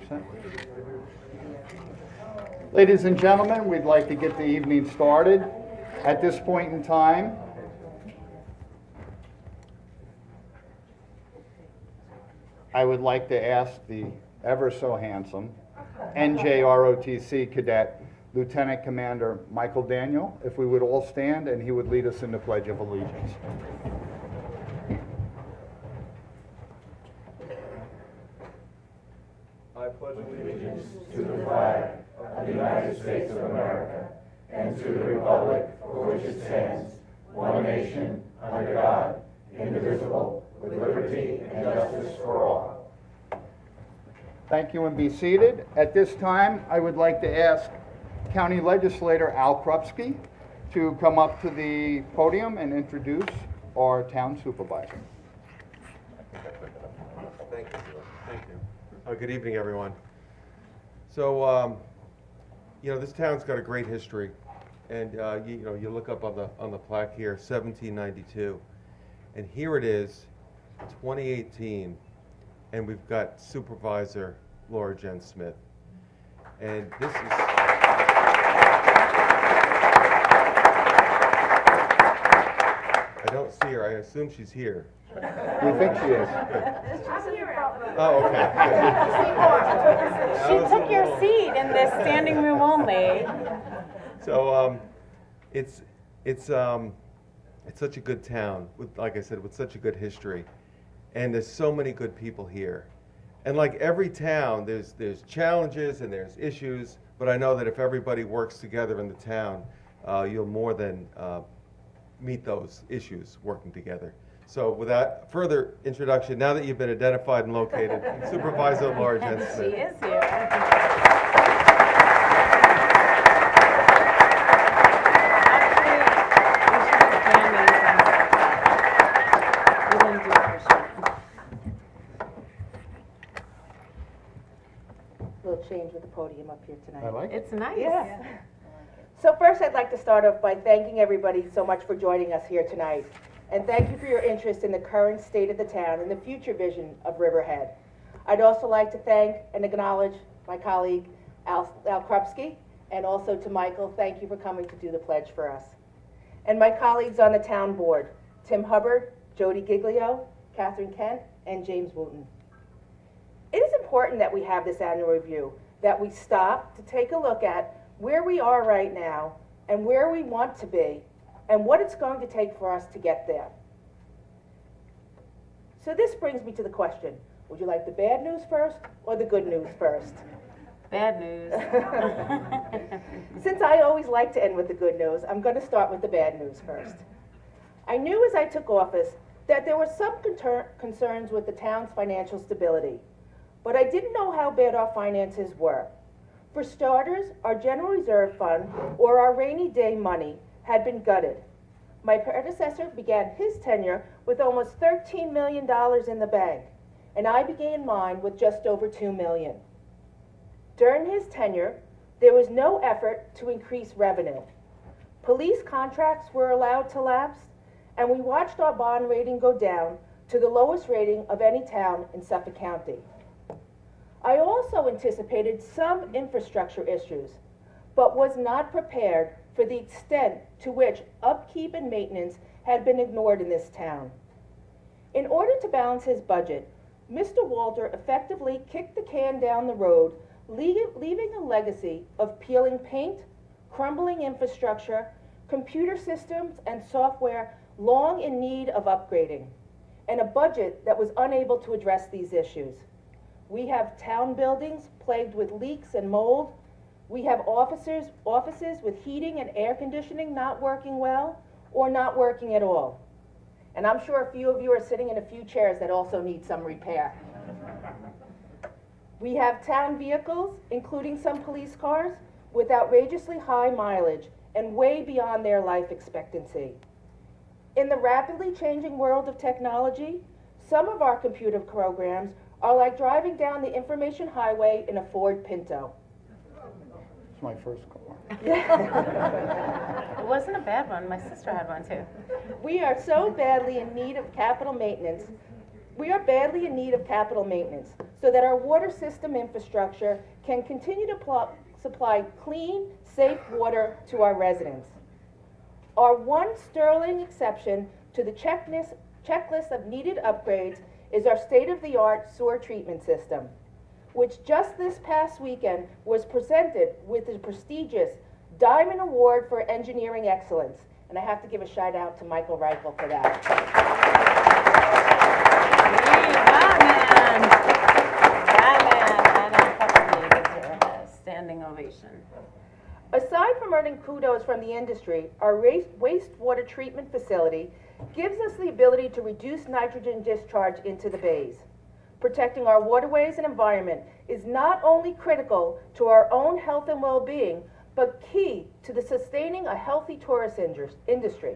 Anderson. Ladies and gentlemen, we'd like to get the evening started. At this point in time, I would like to ask the ever so handsome NJROTC cadet Lieutenant Commander Michael Daniel if we would all stand and he would lead us in the Pledge of Allegiance. I pledge allegiance to the flag of the United States of America and to the republic for which it stands, one nation, under God, indivisible, with liberty and justice for all. Thank you, and be seated. At this time, I would like to ask County Legislator Al Krupski to come up to the podium and introduce our town supervisor. Thank you. Thank you. Good evening, everyone. So, this town's got a great history, and you look up on the plaque here, 1792, and here it is, 2018, and we've got Supervisor Laura Jen Smith, and this is. I don't see her. I assume she's here. We think she is. Oh, okay. She took your seat in this standing room only. So it's such a good town, with, like I said, with such a good history, and there's so many good people here. And like every town, there's challenges and there's issues, but I know that if everybody works together in the town, you'll more than meet those issues working together. So without further introduction, now that you've been identified and located, Supervisor Laura Jen Smith. She is here. Little change with the podium up here tonight. I like it. It's nice. Yeah. So first I'd like to start off by thanking everybody so much for joining us here tonight. And thank you for your interest in the current state of the town and the future vision of Riverhead. I'd also like to thank and acknowledge my colleague Al Krupski, and also to Michael, thank you for coming to do the pledge for us. And my colleagues on the town board, Tim Hubbard, Jody Giglio, Catherine Kent, and James Wooten. It is important that we have this annual review, that we stop to take a look at where we are right now and where we want to be and what it's going to take for us to get there. So this brings me to the question, would you like the bad news first or the good news first? Bad news. Since I always like to end with the good news, I'm going to start with the bad news first. I knew as I took office that there were some concerns with the town's financial stability, but I didn't know how bad our finances were. For starters, our general reserve fund, or our rainy day money, had been gutted. My predecessor began his tenure with almost $13 million in the bank, and I began mine with just over $2 million. During his tenure, there was no effort to increase revenue. Police contracts were allowed to lapse, and we watched our bond rating go down to the lowest rating of any town in Suffolk County. I also anticipated some infrastructure issues, but was not prepared for the extent to which upkeep and maintenance had been ignored in this town. In order to balance his budget, Mr. Walter effectively kicked the can down the road, leaving a legacy of peeling paint, crumbling infrastructure, computer systems and software long in need of upgrading, and a budget that was unable to address these issues. We have town buildings plagued with leaks and mold. We have offices with heating and air conditioning not working well or not working at all. And I'm sure a few of you are sitting in a few chairs that also need some repair. We have town vehicles, including some police cars, with outrageously high mileage and way beyond their life expectancy. In the rapidly changing world of technology, some of our computer programs are like driving down the information highway in a Ford Pinto. It's my first car. It wasn't a bad one. My sister had one too. We are so badly in need of capital maintenance. We are badly in need of capital maintenance. so that our water system infrastructure can continue to supply clean, safe water to our residents. Our one sterling exception to the checklist of needed upgrades is our state-of-the-art sewer treatment system, which just this past weekend was presented with the prestigious Diamond Award for Engineering Excellence. And I have to give a shout out to Michael Reichel for that. Batman, standing ovation. Aside from earning kudos from the industry, our wastewater treatment facility gives us the ability to reduce nitrogen discharge into the bays. Protecting our waterways and environment is not only critical to our own health and well-being, but key to the sustaining a healthy tourist industry.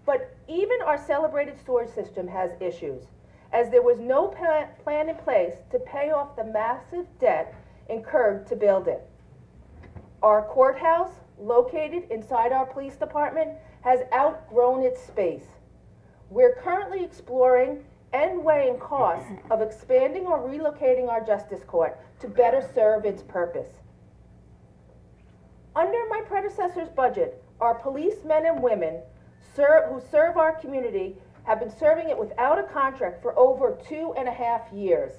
But even our celebrated storage system has issues, as there was no plan in place to pay off the massive debt incurred to build it. Our courthouse, located inside our police department, has outgrown its space. We're currently exploring and weighing costs of expanding or relocating our justice court to better serve its purpose. Under my predecessor's budget, our policemen and women who serve our community have been serving it without a contract for over 2.5 years.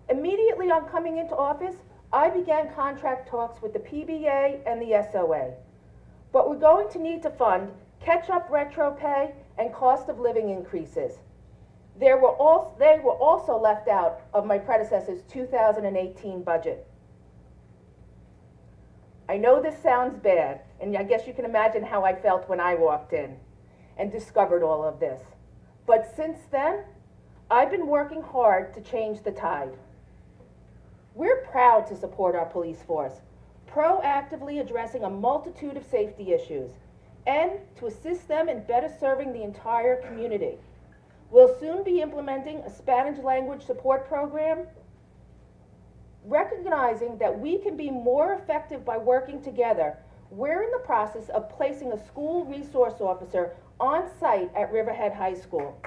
Immediately on coming into office, I began contract talks with the PBA and the SOA. But we're going to need to fund catch-up retro pay and cost of living increases. They were also left out of my predecessor's 2018 budget. I know this sounds bad, and I guess you can imagine how I felt when I walked in and discovered all of this. But since then, I've been working hard to change the tide. We're proud to support our police force, proactively addressing a multitude of safety issues, and to assist them in better serving the entire community. We'll soon be implementing a Spanish language support program. Recognizing that we can be more effective by working together, we're in the process of placing a school resource officer on site at Riverhead High School.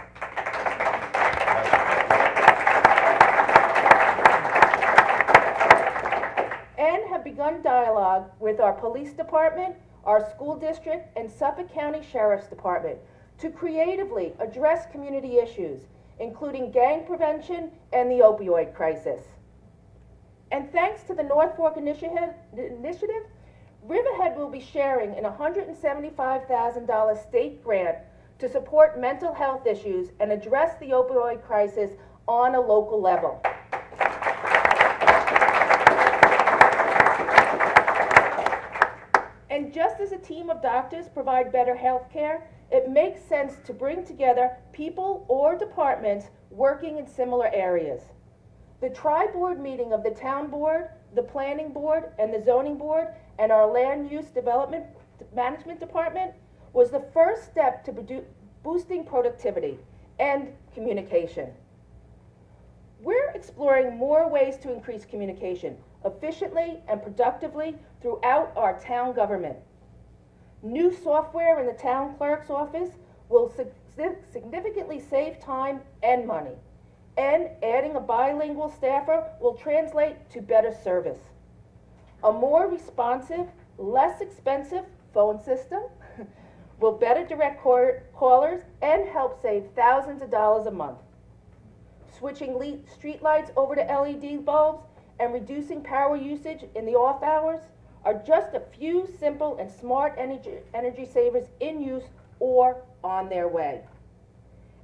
And have begun dialogue with our police department, our school district, and Suffolk County Sheriff's Department to creatively address community issues, including gang prevention and the opioid crisis. And thanks to the North Fork Initiative, Riverhead will be sharing an $175,000 state grant to support mental health issues and address the opioid crisis on a local level. And just as a team of doctors provide better health care, it makes sense to bring together people or departments working in similar areas. The tri-board meeting of the town board, the planning board, and the zoning board, and our land use development management department was the first step to boosting productivity and communication. We're exploring more ways to increase communication efficiently and productively throughout our town government. New software in the town clerk's office will significantly save time and money. And adding a bilingual staffer will translate to better service. A more responsive, less expensive phone system will better direct callers and help save thousands of dollars a month. Switching street lights over to LED bulbs and reducing power usage in the off hours are just a few simple and smart energy savers in use or on their way.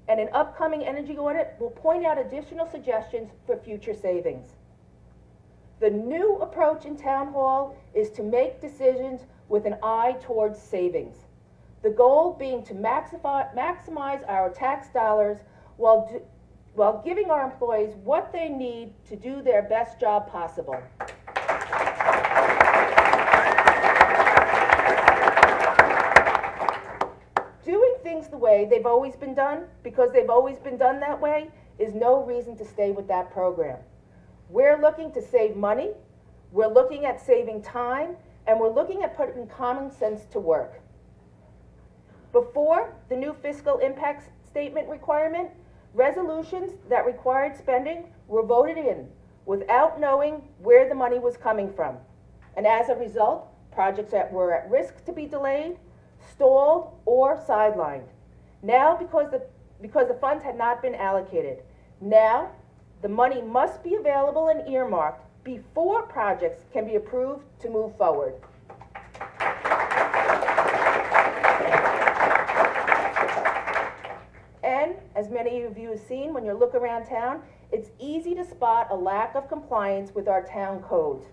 And an upcoming energy audit will point out additional suggestions for future savings. The new approach in Town Hall is to make decisions with an eye towards savings. The goal being to maximize our tax dollars while giving our employees what they need to do their best job possible. Doing things the way they've always been done, because they've always been done that way, is no reason to stay with that program. We're looking to save money, we're looking at saving time, and we're looking at putting common sense to work. Before the new fiscal impact statement requirement, Resolutions that required spending were voted in without knowing where the money was coming from. And as a result, projects that were at risk to be delayed, stalled, or sidelined. Now, because the funds had not been allocated, now the money must be available and earmarked before projects can be approved to move forward. And as many of you have seen, when you look around town, it's easy to spot a lack of compliance with our town codes.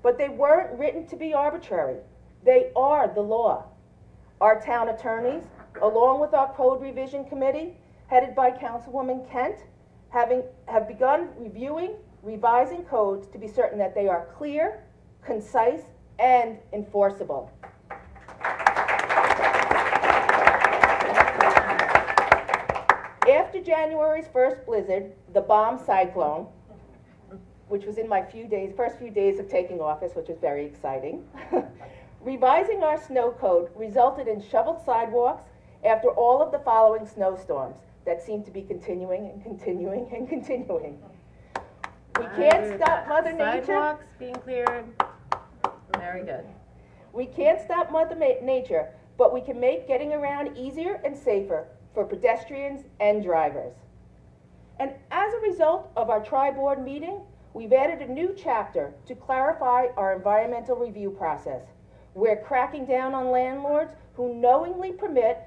But they weren't written to be arbitrary. They are the law. Our town attorneys, along with our code revision committee, headed by Councilwoman Kent, have begun revising codes to be certain that they are clear, concise, and enforceable. After January's first blizzard, the bomb cyclone, which was in my first few days of taking office, which was very exciting, revising our snow code resulted in shoveled sidewalks after all of the following snowstorms that seem to be continuing and continuing and continuing. We can't stop Mother Nature. Sidewalks being cleared, very good. We can't stop Mother Nature, but we can make getting around easier and safer for pedestrians and drivers. And as a result of our tri-board meeting, we've added a new chapter to clarify our environmental review process. We're cracking down on landlords who knowingly permit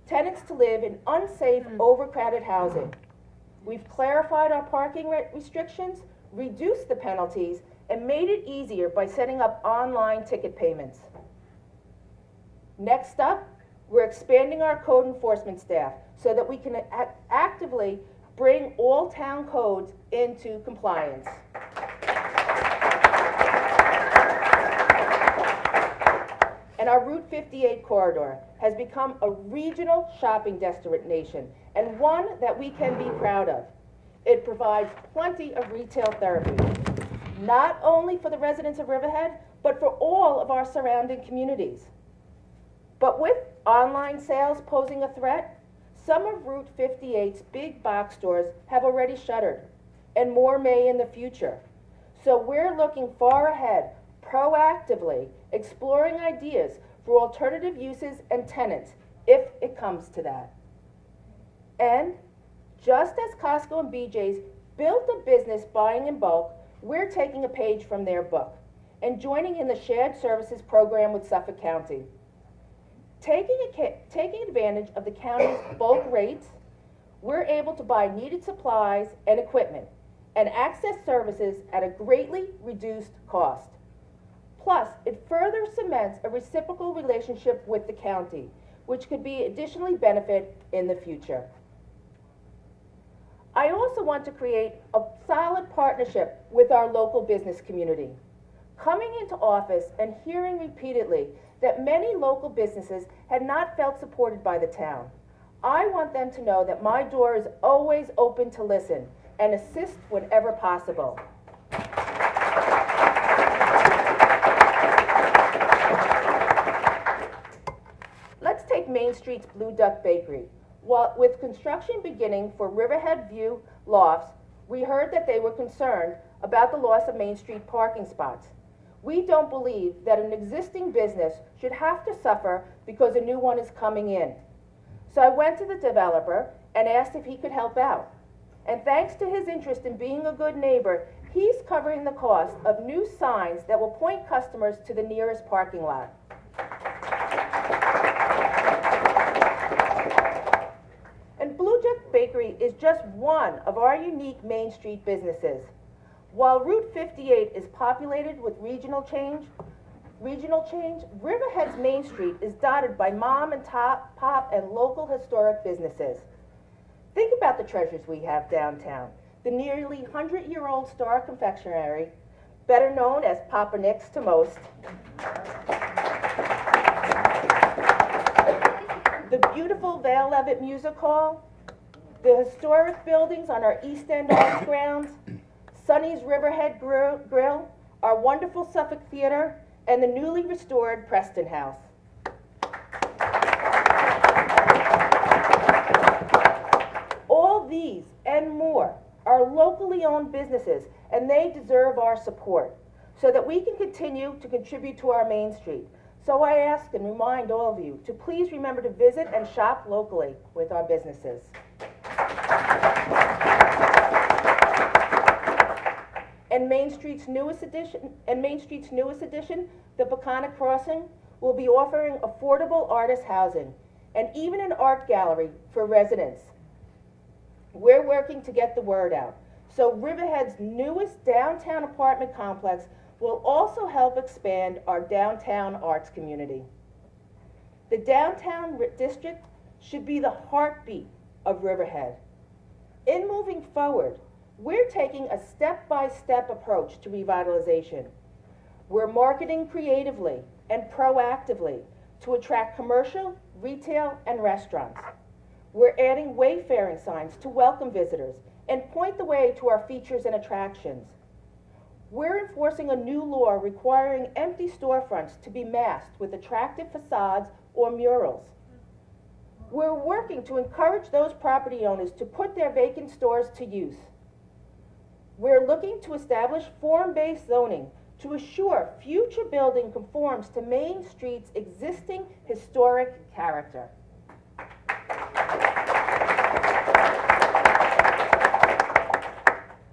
tenants to live in unsafe, overcrowded housing. We've clarified our parking restrictions, reduced the penalties, and made it easier by setting up online ticket payments. Next up, we're expanding our code enforcement staff so that we can actively bring all town codes into compliance. And our Route 58 corridor has become a regional shopping destination, and one that we can be proud of. It provides plenty of retail therapy, not only for the residents of Riverhead, but for all of our surrounding communities. But with online sales posing a threat, some of Route 58's big box stores have already shuttered, and more may in the future. So we're looking far ahead, proactively exploring ideas for alternative uses and tenants, if it comes to that. And just as Costco and BJ's built a business buying in bulk, we're taking a page from their book and joining in the shared services program with Suffolk County. Taking advantage of the county's bulk rates, we're able to buy needed supplies and equipment and access services at a greatly reduced cost. Plus, it further cements a reciprocal relationship with the county, which could be additionally benefit in the future. I also want to create a solid partnership with our local business community. Coming into office and hearing repeatedly that many local businesses had not felt supported by the town, I want them to know that my door is always open to listen and assist whenever possible. Let's take Main Street's Blue Duck Bakery. With construction beginning for Riverhead View Lofts, we heard that they were concerned about the loss of Main Street parking spots. We don't believe that an existing business should have to suffer because a new one is coming in. So I went to the developer and asked if he could help out. And thanks to his interest in being a good neighbor, he's covering the cost of new signs that will point customers to the nearest parking lot. And Blue Duck Bakery is just one of our unique Main Street businesses. While Route 58 is populated with regional change, Riverhead's Main Street is dotted by mom and pop and local historic businesses. Think about the treasures we have downtown. The nearly 100-year-old Star Confectionery, better known as Papa Nick's to most. The beautiful Vale Levitt Music Hall, the historic buildings on our East End Arts grounds, Sonny's Riverhead Grill, our wonderful Suffolk Theater, and the newly restored Preston House. All owned businesses, and they deserve our support so that we can continue to contribute to our Main Street. So I ask and remind all of you to please remember to visit and shop locally with our businesses. And Main Street's newest addition, the Peconic Crossing, will be offering affordable artist housing and even an art gallery for residents. We're working to get the word out. So Riverhead's newest downtown apartment complex will also help expand our downtown arts community. The downtown district should be the heartbeat of Riverhead. In moving forward, we're taking a step-by-step approach to revitalization. We're marketing creatively and proactively to attract commercial, retail, and restaurants. We're adding wayfaring signs to welcome visitors and point the way to our features and attractions. We're enforcing a new law requiring empty storefronts to be masked with attractive facades or murals. We're working to encourage those property owners to put their vacant stores to use. We're looking to establish form-based zoning to assure future building conforms to Main Street's existing historic character.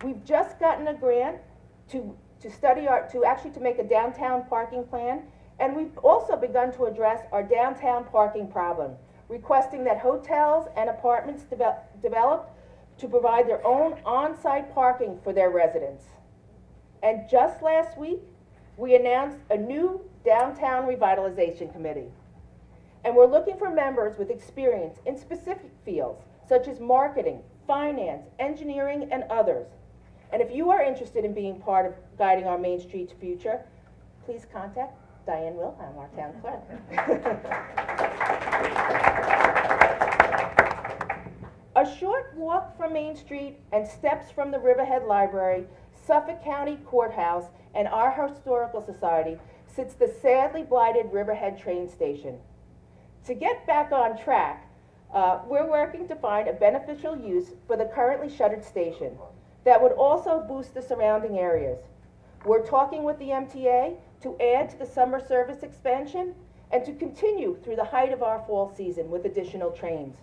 We've just gotten a grant to make a downtown parking plan, and we've also begun to address our downtown parking problem, requesting that hotels and apartments develop to provide their own on-site parking for their residents. And just last week, we announced a new downtown revitalization committee. And we're looking for members with experience in specific fields, such as marketing, finance, engineering, and others. And if you are interested in being part of guiding our Main Street's future, please contact Diane Wilhelm, our town clerk. A short walk from Main Street and steps from the Riverhead Library, Suffolk County Courthouse, and our Historical Society sits the sadly blighted Riverhead train station. To get back on track, we're working to find a beneficial use for the currently shuttered station that would also boost the surrounding areas. We're talking with the MTA to add to the summer service expansion and to continue through the height of our fall season with additional trains.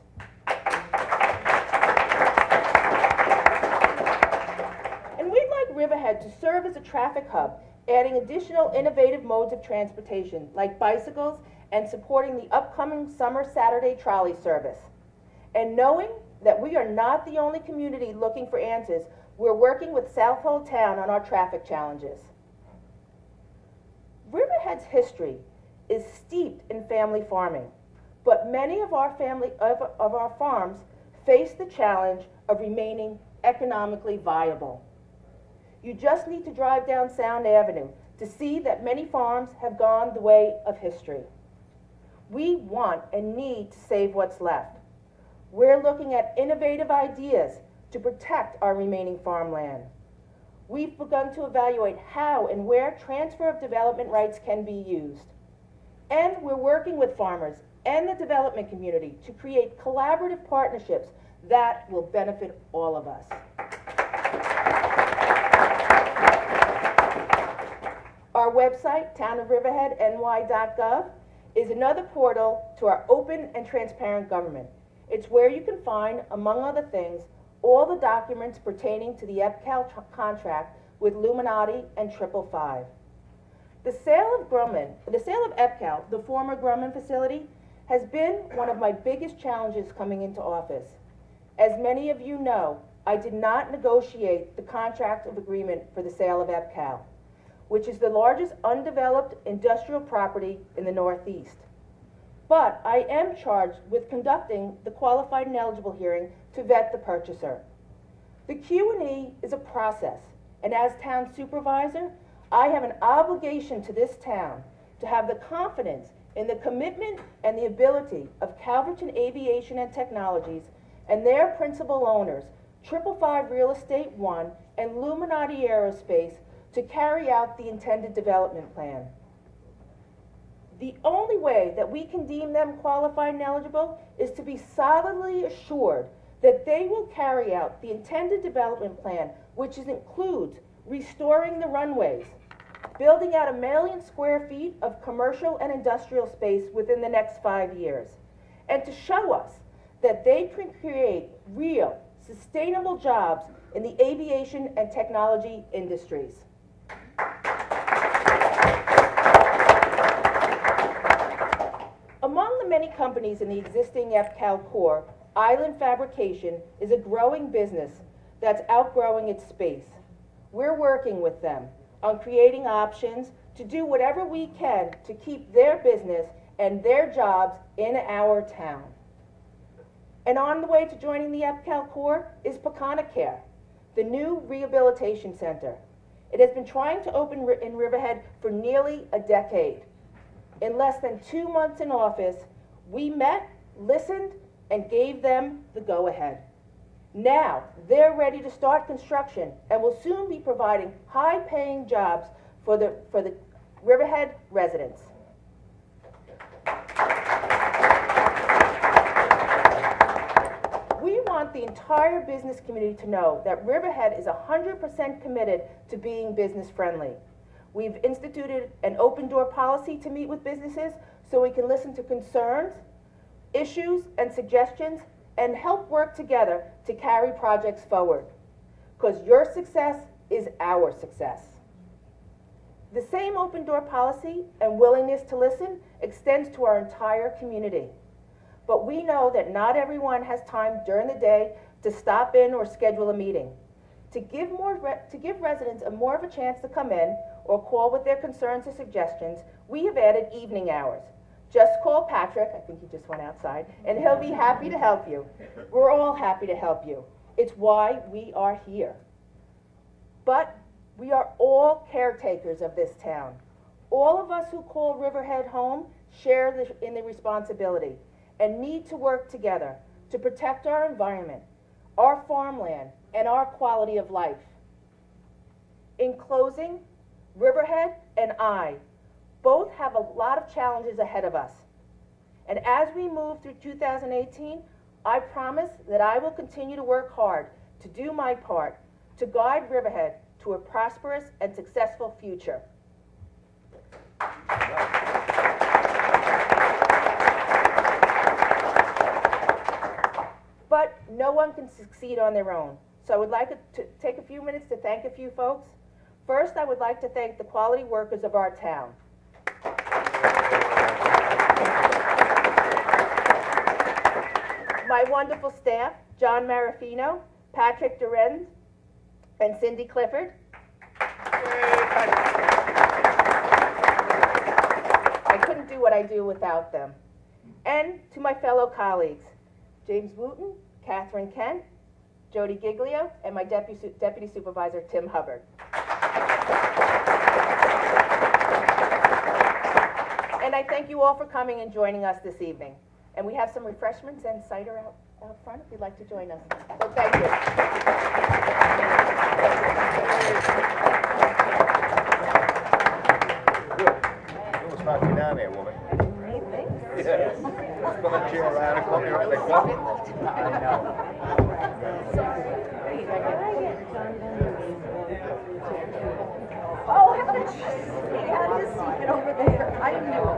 And we'd like Riverhead to serve as a traffic hub, adding additional innovative modes of transportation like bicycles and supporting the upcoming summer Saturday trolley service. And knowing that we are not the only community looking for answers, we're working with Southold Town on our traffic challenges. Riverhead's history is steeped in family farming, but many of our farms face the challenge of remaining economically viable. You just need to drive down Sound Avenue to see that many farms have gone the way of history. We want and need to save what's left. We're looking at innovative ideas to protect our remaining farmland. We've begun to evaluate how and where transfer of development rights can be used. And we're working with farmers and the development community to create collaborative partnerships that will benefit all of us. Our website, townofriverheadny.gov, is another portal to our open and transparent government. It's where you can find, among other things, all the documents pertaining to the EPCAL contract with Illuminati and 555. The sale of EPCAL, the former Grumman facility, has been one of my biggest challenges coming into office. As many of you know, I did not negotiate the contract of agreement for the sale of EPCAL, which is the largest undeveloped industrial property in the Northeast. But I am charged with conducting the qualified and eligible hearing to vet the purchaser. The Q&E is a process, and as town supervisor, I have an obligation to this town to have the confidence in the commitment and the ability of Calverton Aviation and Technologies and their principal owners, 555 Real Estate One and Illuminati Aerospace, to carry out the intended development plan. The only way that we can deem them qualified and eligible is to be solidly assured that they will carry out the intended development plan, which includes restoring the runways, building out 1 million square feet of commercial and industrial space within the next 5 years, and to show us that they can create real, sustainable jobs in the aviation and technology industries. Among the many companies in the existing EPCAL core, Island Fabrication is a growing business that's outgrowing its space. We're working with them on creating options to do whatever we can to keep their business and their jobs in our town. And on the way to joining the EPCAL core is Pecana Care, the new rehabilitation center. It has been trying to open in Riverhead for nearly a decade. In less than 2 months in office, we met, listened, and gave them the go-ahead. Now, they're ready to start construction and will soon be providing high-paying jobs for the Riverhead residents. We want the entire business community to know that Riverhead is 100% committed to being business-friendly. We've instituted an open-door policy to meet with businesses so we can listen to concerns, issues, and suggestions, and help work together to carry projects forward. Because your success is our success. The same open-door policy and willingness to listen extends to our entire community. But we know that not everyone has time during the day to stop in or schedule a meeting. To give residents more of a chance to come in or call with their concerns or suggestions, we have added evening hours. Just call Patrick, I think he just went outside, and he'll be happy to help you. We're all happy to help you. It's why we are here. But we are all caretakers of this town. All of us who call Riverhead home share in the responsibility and need to work together to protect our environment, our farmland, and our quality of life. In closing, Riverhead and I both have a lot of challenges ahead of us. And as we move through 2018, I promise that I will continue to work hard to do my part to guide Riverhead to a prosperous and successful future. But no one can succeed on their own. So I would like to take a few minutes to thank a few folks. First, I would like to thank the quality workers of our town. My wonderful staff, John Marafino, Patrick Durenz, and Cindy Clifford. I couldn't do what I do without them. And to my fellow colleagues, James Wooten, Catherine Kent, Jody Giglio, and my Deputy Supervisor, Tim Hubbard. And I thank you all for coming and joining us this evening. And we have some refreshments and cider out front if you'd like to join us. So thank you. You almost knocked me down there, woman. Yeah. Spin that chair around and come here right like that. Oh, how did you get over there? I didn't know.